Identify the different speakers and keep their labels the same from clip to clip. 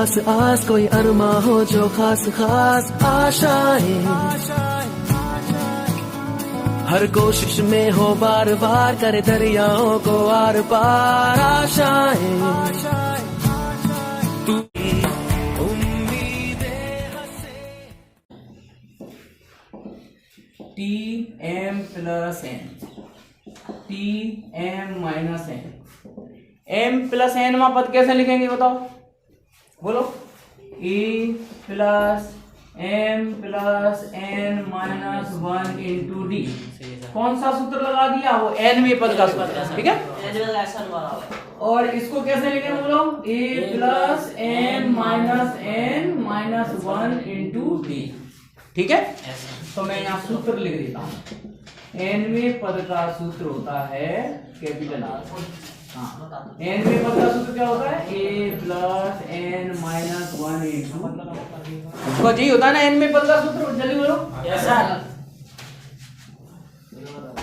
Speaker 1: आस आस कोई अरमा हो जो खास खास आशाएं, हर कोशिश में हो बार बार करे दरियाओं को आर पार आशाएं, तू उम्मीदें हंसे।
Speaker 2: T M plus N, T M minus N, M plus N में पद कैसे लिखेंगे बताओ, बोलो। A plus M plus N minus 1 into D. कौन सा सूत्र लगा दिया, वो एनवें पद का सूत्र, ठीक है। और इसको कैसे लिखेंगे बोलो, A plus M minus 1 into D, ठीक है। तो मैं यहाँ सूत्र लिख देता हूँ। एनवें पद का सूत्र होता है कैपिटल आर। हाँ, एन में पद का सूत्र क्या होता है, ए प्लस एन माइनस 1 इंटू, उसका यही होता है ना एन में पद का सूत्र, जल्दी बोलो। ऐसा,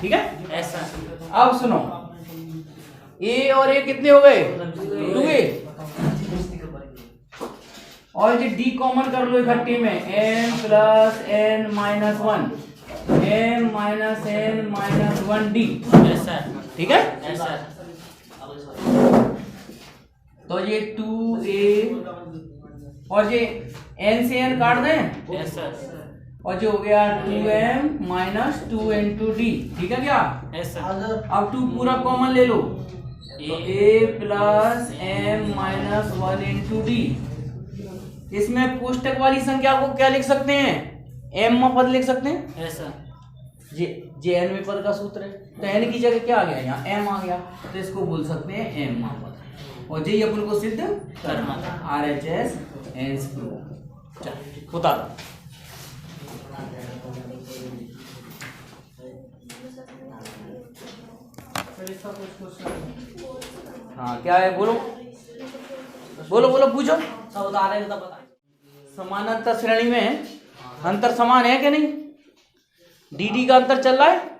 Speaker 2: ठीक है ऐसा। अब सुनो, ए और ए कितने हो गए, 2a, और ये डी कॉमन कर लो इकट्ठे में, M plus N minus 1, M minus N minus 1 D, ठीक है ऐसा। तो ये 2a और ये n से n काट दें, और जो हो गया 2m माइनस 2 इंटू डी, ठीक है क्या। अब 2 पूरा कॉमन ले लो, तो a plus M minus 1 into D. इसमें कोष्टक वाली संख्या को क्या लिख सकते हैं, m में पद लिख सकते हैं ऐसा। जे n में पद का सूत्र है, तो n की जगह क्या आ गया, यहाँ m आ गया, तो इसको बोल सकते हैं m में पद। और जे अपन को सिद्ध करना था, RHS एंस प्रूफ। चल बता दो। हाँ क्या है, बोलो बोलो बोलो, पूछो। सब बता रहे हैं, समानांतर श्रेणी में अंतर समान है कि नहीं, डी का अंतर चल रहा है,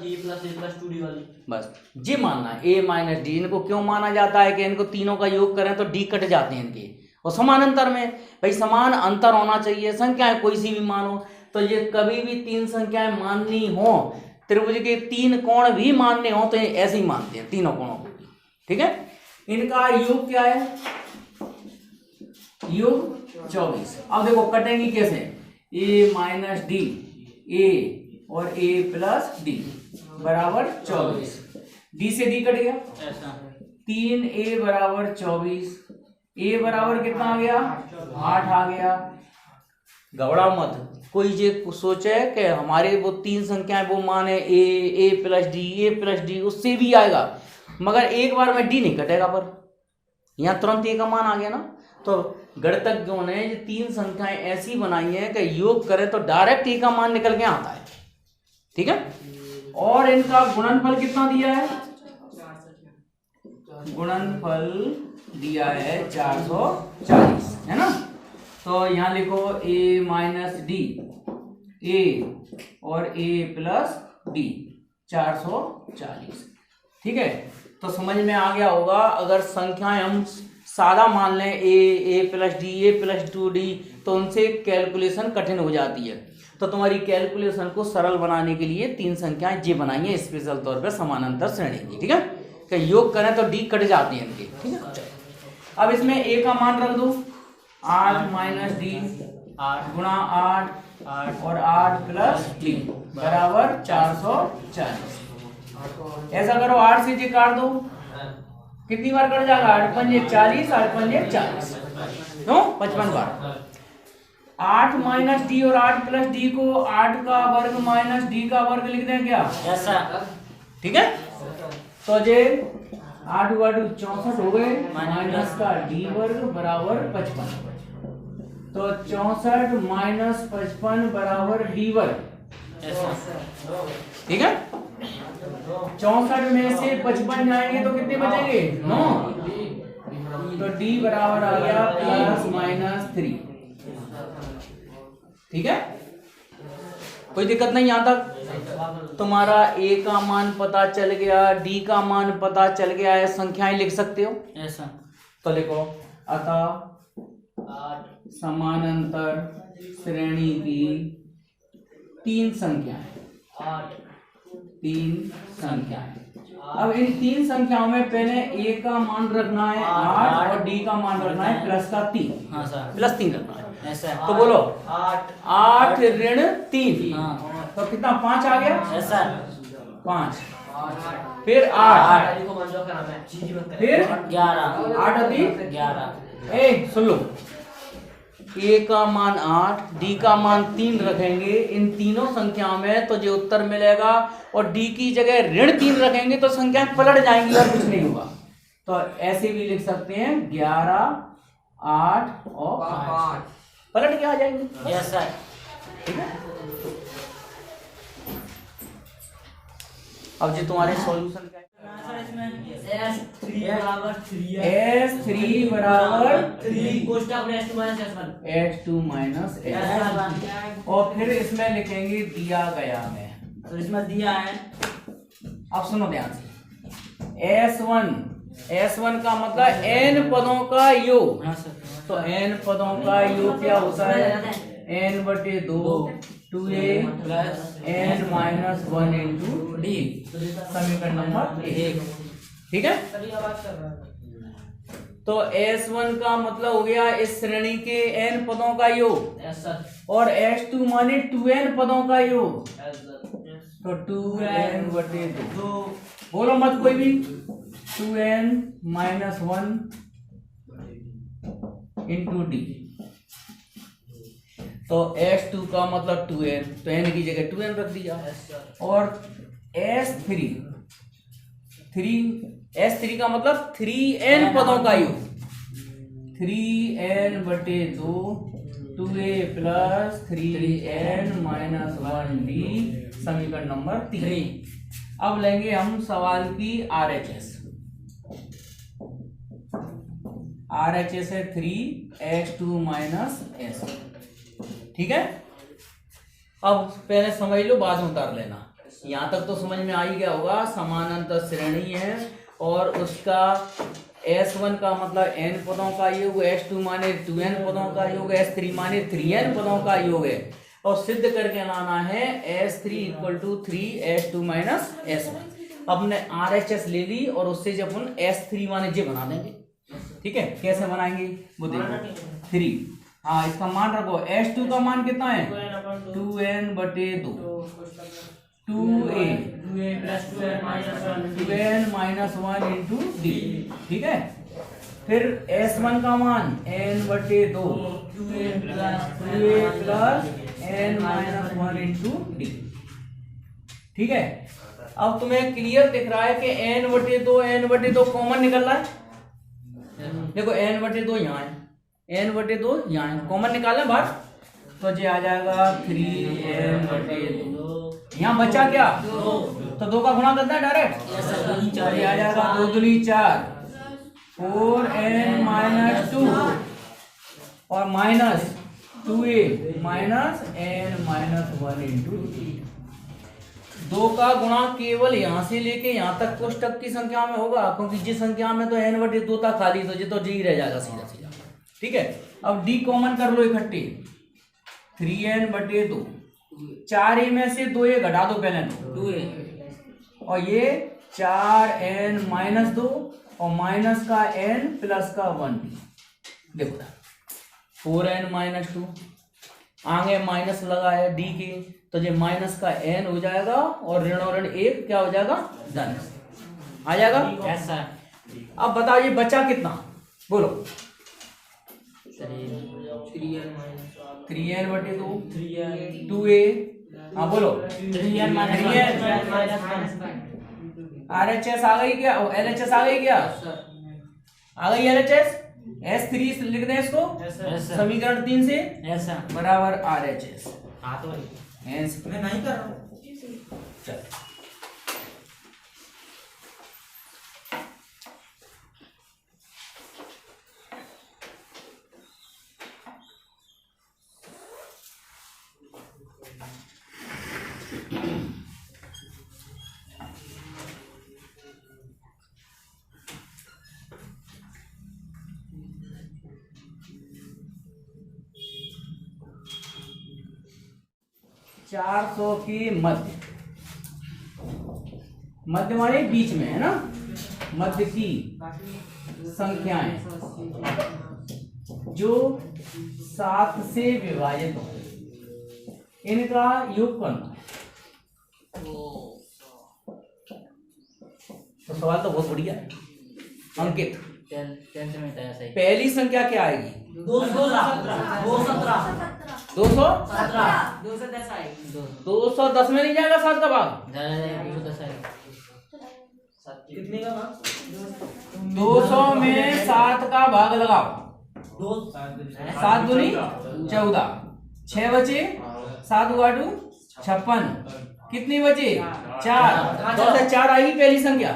Speaker 2: जी प्लस ए प्लस 2d वाली, बस जी मानना है। ए माइनस डी, इनको क्यों माना जाता है कि इनको तीनों का योग करें तो डी कट जाते हैं इनके, और समान अंतर में भाई समान अंतर होना चाहिए, संख्याएं कोई सी भी मानो, तो ये कभी भी 3 संख्याएं माननी हो, त्रिभुज के 3 कोण भी मानने हो तो ये ऐसे ही मानते हैं तीनों कोणों को, ठीक है। इनका योग क्या है, योग 24। अब देखो कटेंगी कैसे, ए माइनस डी, ए और a प्लस डी बराबर 24, d से d कट गया, 3a बराबर 24, a बराबर कितना आ गया, 8 आ गया। घबरा मत, कोई ये सोचे कि हमारे वो 3 संख्याएं वो माने a प्लस डी, उससे भी आएगा, मगर एक बार में d नहीं कटेगा, पर यहाँ तुरंत a का मान आ गया ना। तो गणितज्ञों ने ये 3 संख्याएं ऐसी बनाई है कि योग करें तो डायरेक्ट a का मान निकल के आता है, ठीक है। और इनका गुणनफल कितना दिया है, गुणनफल दिया है 440, है ना। तो यहां लिखो a माइनस डी, a और a प्लस डी 440, ठीक है। तो समझ में आ गया होगा, अगर संख्याएं हम सादा मान लें a प्लस डी 2d, तो उनसे कैलकुलेशन कठिन हो जाती है। तो तुम्हारी कैलकुलेशन को सरल बनाने के लिए 3 संख्याएं जे बनाई है स्पेशल तौर पे समानांतर श्रेणी की, ठीक है। कि योग करें तो डी कट जाती है इनके, ठीक है। अब इसमें a का मान रख दो, 8 माइनस डी, 8 गुणा 8 और 8 प्लस डी बराबर 440। ऐसा करो, 8 से जे काट दो, कितनी बार कट जाएगा, 8 पंजे 40, 8 पंजे 40, क्यों 55 बार। 8 माइनस डी और 8 प्लस डी को 8 का वर्ग माइनस डी का वर्ग लिख दें क्या, ऐसा, ठीक है। तो जे 8 हुआ 64 हो गए, माइनस का डी वर्ग बराबर 55, तो 64 माइनस 55 बराबर डी वर्ग, ऐसा, ठीक है। 64 में से 55 जाएंगे तो कितने बचेंगे, 9, तो डी बराबर आ गया प्लस माइनस 3, ठीक है। कोई दिक्कत नहीं यहाँ तक। तुम्हारा a का मान पता चल गया, d का मान पता चल गया है, संख्याएं लिख सकते हो ऐसा। तो लिखो, अतः समानांतर श्रेणी की 3 संख्याएं। 3 संख्याएं। अब इन 3 संख्याओं में पहले a का मान रखना है 8 और d का मान रखना है प्लस का 3।
Speaker 3: हाँ सर,
Speaker 2: प्लस 3 रखना है।
Speaker 3: ऐसा
Speaker 2: तो बोलो 8 ऋण 3,
Speaker 3: हाँ
Speaker 2: तो कितना 5 आ गया?
Speaker 3: ऐसा
Speaker 2: 5, फिर 8, फिर
Speaker 3: 11
Speaker 2: 8 अधिक
Speaker 3: 11
Speaker 2: ए सुन लो, a का मान 8, d का मान 3 रखेंगे इन तीनों संख्याओं में तो जो उत्तर मिलेगा, और d की जगह ऋण 3 रखेंगे तो संख्याएं पलट जाएंगी और कुछ नहीं होगा। तो ऐसे भी लिख सकते हैं 11, 8 और 5 पलट के आ जाएंगे।
Speaker 3: Yes sir.
Speaker 2: ठीक है। अब जो तुम्हारे सॉल्यूशन क्या है? S3 बराबर S2 माइनस S, और फिर इसमें लिखेंगे दिया गया में।
Speaker 3: तो इसमें दिया है,
Speaker 2: अब सुनो ध्यान से, S1 का मतलब n पदों का योग।
Speaker 3: हाँ सर,
Speaker 2: तो n पदों का योग क्या होता है? n/2 2a
Speaker 3: plus
Speaker 2: n minus 1 into D, समीकरण नंबर 1। ठीक है। तो S1 का मतलब हो गया इस श्रेणी के n पदों का योग,
Speaker 3: यस सर,
Speaker 2: और S2 माने 2n पदों का योग, तो 2n/2। बोलो मत कोई भी, 2n माइनस 1 इंटू डी। तो S2 का मतलब 2n, तो n की जगह 2n रख दिया। और S3 का मतलब 3n पदों का योग, 3n/2 2a plus 3n minus 1d, समीकरण नंबर 3। अब लेंगे हम सवाल की RHS। RHS है 3x2 माइनस s। ठीक है। अब पहले समझ लो, बाद में उतार लेना। यहां तक तो समझ में आ ही गया होगा। समानांतर श्रेणी है और उसका S1 का मतलब n पदों का योग, S2 माने 2n पदों का योग, S3 माने 3n पदों का योग है, और सिद्ध करके लाना है S3 equal to 3S2 minus S1। अपने RHS ले ली और उससे जब अपन S3 माने जे बना देंगे। ठीक है। कैसे बनाएंगे वो देखो। 3, हाँ इसका मान रखो। S2 का मान कितना है? 2n/2 2a 2n minus 1 into D. ठीक है। फिर S1 का मान n/2 2a plus n minus 1 into D. ठीक है। अब तुम्हें क्लियर दिख रहा है कि n/2 कॉमन निकल रहा है। देखो n/2 यहाँ है, n/2 यहाँ है, कॉमन निकालना बाहर, तो ये आ जाएगा 3n/2। यहाँ बचा क्या? तो 2 का गुणा करता है डायरेक्ट, ये आ जाएगा 2 दूनी 4, 4n माइनस 2 और minus 2a minus n minus 1 into 2 का गुणा केवल यहां से लेके यहां तक कोष्टक की संख्या में होगा, क्योंकि जिस संख्या में तो n/2 था खाली, तो ये तो डी रह जाएगा सीधा सीधा। ठीक है। अब डी कॉमन कर लो इकट्ठे, 3n/2, 4a में से 2a घटा दो पहले तो 2a, और ये 4n माइनस 2 और माइनस का n प्लस का 1d। देखो 4n माइनस 2, आगे माइनस लगा है डी के, तो ये माइनस का n हो जाएगा और ऋण और ऋण 1 क्या हो जाएगा? धन आ जाएगा।
Speaker 3: Yes sir.
Speaker 2: अब बताओ ये बचा कितना? बोलो। 3n/2 2a, हाँ बोलो
Speaker 3: 3n माइनस
Speaker 2: RHS आ गई क्या? LHS आ गई क्या? आ गई LHS। S3 लिख दें इसको समीकरण 3 से,
Speaker 3: यस सर,
Speaker 2: बराबर RHS।
Speaker 3: हाँ तो
Speaker 2: मैं नहीं कर रहा हूँ। चल 400 के मध्य, मध्य माने बीच में है ना, मध्य की संख्याएं जो 7 से विभाजित हो, इनका योग करना। तो सवाल तो बहुत बढ़िया है अंकित। पहली संख्या क्या आएगी? 210 में नहीं जाएगा 7 का भाग।
Speaker 3: कितने का भाग?
Speaker 2: 200 में 7 का भाग लगाओ। 7 दूनी 14, 6 बचे, 7 गुआटू 56, कितनी बचे? 4। 2 से 4 आएगी पहली संख्या,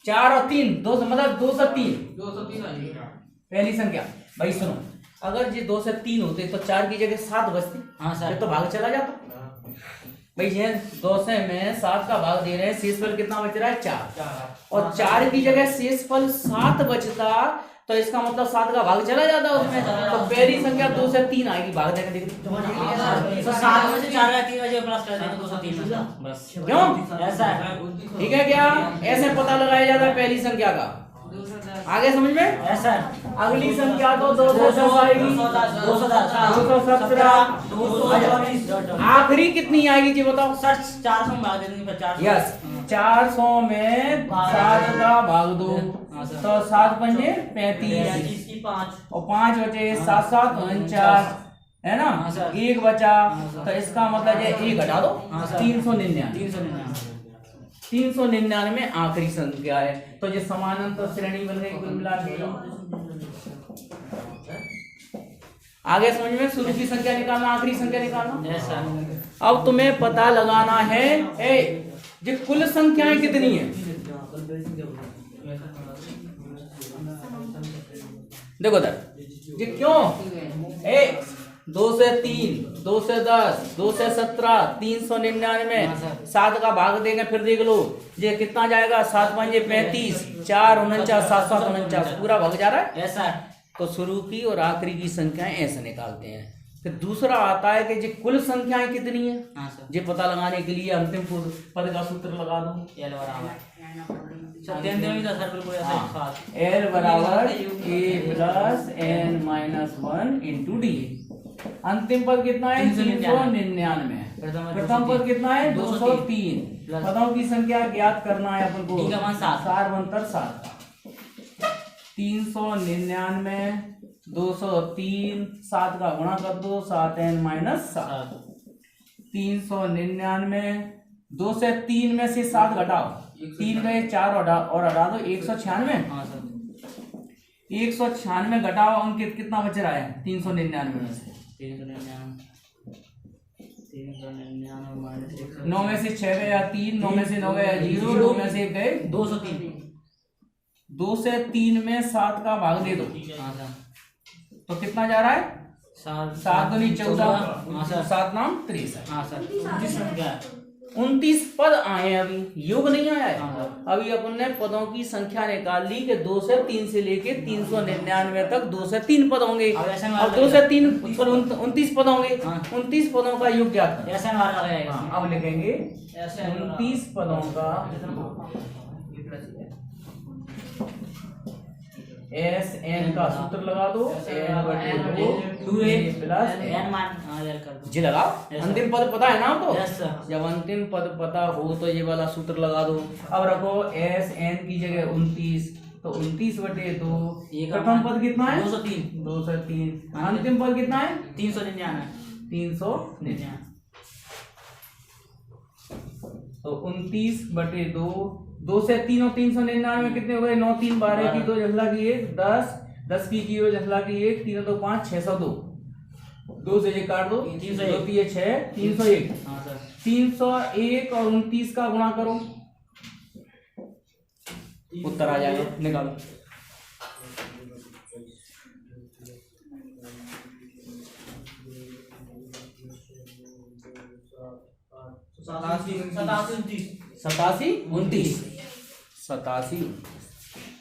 Speaker 2: 4 और 3 2 मतलब 203 पहली संख्या। भाई सुनो, अगर ये 2 से 3 होते तो 4 की जगह 7 बचती।
Speaker 3: हाँ सर,
Speaker 2: तो भाग चला जाता। भाई ये 200 में 7 का भाग दे रहे हैं, शेषफल कितना बच रहा है? 4। और 4 की जगह शेषफल 7 बचता तो इसका मतलब 7 का भाग चला जाता उसमें। तो पहली संख्या 2 से 3 आएगी, भाग देकर देख।
Speaker 3: तो 7 में से 4 या 3 बजे प्लस कर देंगे 203 बस।
Speaker 2: क्यों
Speaker 3: ऐसा है?
Speaker 2: ठीक है क्या? ऐसे पता लगाया जाता है पहली संख्या का। आगे समझ में?
Speaker 3: ऐसा है।
Speaker 2: अगली संख्या तो 210 आएगी, 217, आखिरी कितनी आएगी जी बताओ?
Speaker 3: 400 में भाग दे देंगे 50।
Speaker 2: यस, 400 में 7 का भाग दो तो 7 पंजे 35
Speaker 3: की 5
Speaker 2: और 5 बचे, 7 7 49 है ना, 1 बचा। तो इसका मतलब है 1 घटा दो, 399। 399 आखिरी संख्या है। तो ये समानांतर श्रेणी बन गई कुल मिला के। आगे समझ में? शुरू की संख्या निकालना, आखिरी संख्या निकालना। अब तुम्हें पता लगाना है ये कुल संख्याएं कितनी है। देखो दर ये क्यों 2 से 3, 2 से 10, 2 से 17, 399, 7 का भाग देंगे फिर देख लो ये कितना जाएगा। 7 पंजे 35, 4 49, 7 7 49, पूरा भाग जा रहा है।
Speaker 3: ऐसा है।
Speaker 2: तो शुरू की और आखिरी की संख्याएं ऐसे निकालते हैं। फिर दूसरा आता है कि ये कुल संख्याएं कितनी है।
Speaker 3: हाँ सर।
Speaker 2: ये पता लगाने के लिए अंतिम पद का सूत्र लगा दो।
Speaker 3: L बराबर सत्येंद्र में तो सर बिल्कुल ऐसा ही था।
Speaker 2: L बराबर A plus n-1 into D. अंतिम पद कितना है? 399। प्रथम पद कितना है? 203। पदों की संख्या ज्ञात करना है अपन को। 7 399, 203, 7 का गुणा कर दो, 7n-7। 399, 2 से 3 में से 7 घटाओ, 3 गए 4 और हटा दो, 196। 196 घटाओ अंकित, कितना बच रहा है 399 में से? 9 में से 6 गया 3, 9 में से 9 गया 0, 2 में से 1 गए
Speaker 3: 203।
Speaker 2: 2 से 3 में 7 का भाग दे दो तो कितना जा रहा है? 7 दूनी 14, 7 नाम 63। 29 पद आए हैं, अभी योग नहीं आया है। अभी अपन ने पदों की संख्या निकाल ली कि 2 से 3 से लेके 399 तक 2 से 3 पद होंगे। अब 2 से 3 29 पद होंगे। 29 पदों का योग क्या था? अब लिखेंगे 29 पदों का एस एन का सूत्र लगा दो, n/2 प्लस जी लगाओ। अंतिम पद पता है ना आपको? जब अंतिम पद पता हो तो ये वाला सूत्र लगा दो। अब रखो एस एन की जगह 29 तो 29/2। प्रथम पद कितना है? 203। अंतिम पद कितना है? 399। तो 29/2, 2 से 3 और 399 कितने हो गए? 9 3 12 की 2 जसला की 1 10, 10 की 0 जसला की 1 3 2 5 602। 2 से ये काट दो, 2 3 6 301। 301 और 29 का गुणा करो, उत्तर आ जाएगा, निकालो। सतासी 29।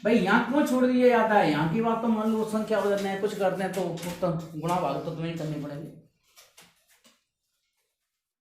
Speaker 2: भाई यहाँ क्यों छोड़ दिया जाता है? यहाँ की बात तो मान लो संख्या बदलना है, कुछ करते हैं तो गुणा भाग तो तुम्हें करनी पड़ेगी।